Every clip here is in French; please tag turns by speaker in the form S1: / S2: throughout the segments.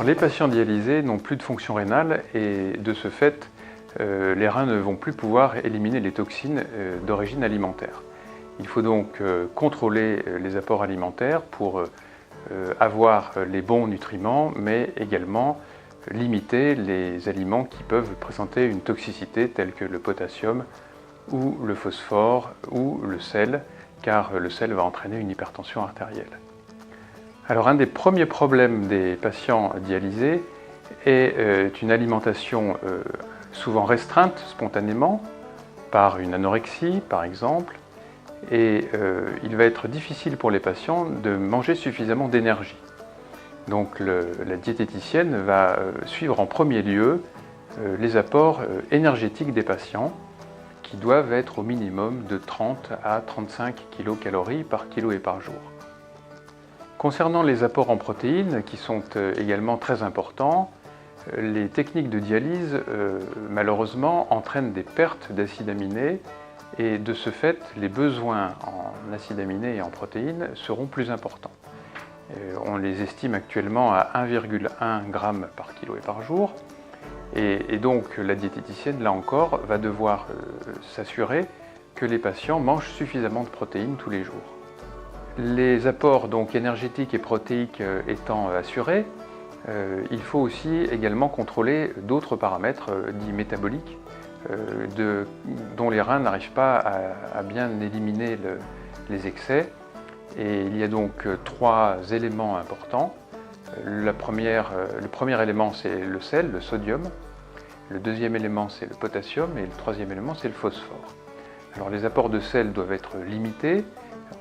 S1: les patients dialysés n'ont plus de fonction rénale et de ce fait, les reins ne vont plus pouvoir éliminer les toxines d'origine alimentaire. Il faut donc contrôler les apports alimentaires pour avoir les bons nutriments, mais également limiter les aliments qui peuvent présenter une toxicité telle que le potassium ou le phosphore ou le sel, car le sel va entraîner une hypertension artérielle. Alors un des premiers problèmes des patients dialysés est une alimentation souvent restreinte spontanément par une anorexie par exemple, et il va être difficile pour les patients de manger suffisamment d'énergie. Donc la diététicienne va suivre en premier lieu les apports énergétiques des patients qui doivent être au minimum de 30 à 35 kcal par kilo et par jour. Concernant les apports en protéines, qui sont également très importants, les techniques de dialyse, malheureusement, entraînent des pertes d'acides aminés et de ce fait, les besoins en acides aminés et en protéines seront plus importants. On les estime actuellement à 1,1 g par kilo et par jour. Et donc la diététicienne, là encore, va devoir s'assurer que les patients mangent suffisamment de protéines tous les jours. Les apports donc énergétiques et protéiques étant assurés, il faut aussi également contrôler d'autres paramètres dits métaboliques dont les reins n'arrivent pas à bien éliminer les excès. Et il y a donc trois éléments importants. Le premier élément, c'est le sel, le sodium. Le deuxième élément, c'est le potassium. Et le troisième élément, c'est le phosphore. Alors les apports de sel doivent être limités.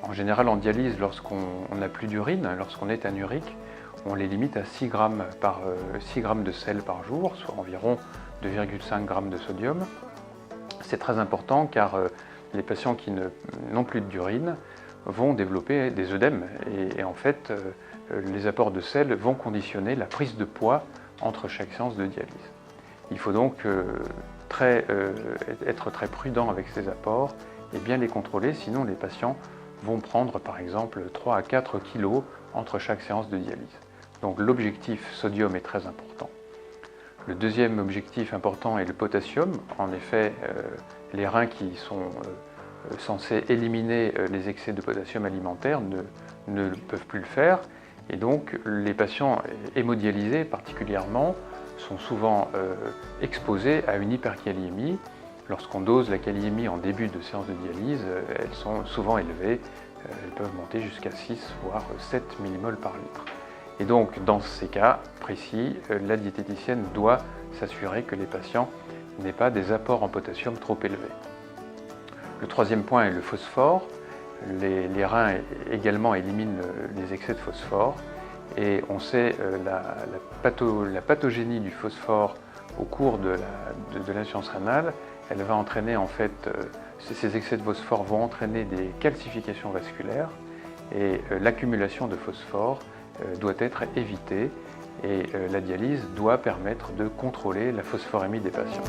S1: En général, en dialyse, lorsqu'on n'a plus d'urine, lorsqu'on est anurique, on les limite à 6 g de sel par jour, soit environ 2,5 g de sodium. C'est très important car les patients qui n'ont plus d'urine vont développer des œdèmes et en fait les apports de sel vont conditionner la prise de poids entre chaque séance de dialyse. Il faut donc être très prudent avec ces apports et bien les contrôler, sinon les patients vont prendre par exemple 3 à 4 kg entre chaque séance de dialyse. Donc l'objectif sodium est très important. Le deuxième objectif important est le potassium. En effet, les reins qui sont censés éliminer les excès de potassium alimentaire ne peuvent plus le faire. Et donc les patients hémodialysés particulièrement sont souvent exposés à une hyperkaliémie. Lorsqu'on dose la kaliémie en début de séance de dialyse, elles sont souvent élevées. Elles peuvent monter jusqu'à 6 voire 7 mmol par litre. Et donc dans ces cas précis, la diététicienne doit s'assurer que les patients n'aient pas des apports en potassium trop élevés. Le troisième point est le phosphore. Les reins également éliminent les excès de phosphore et on sait la pathogénie du phosphore au cours de l'insuffisance rénale. Elle va entraîner en fait, ces excès de phosphore vont entraîner des calcifications vasculaires et l'accumulation de phosphore doit être évitée et la dialyse doit permettre de contrôler la phosphorémie des patients.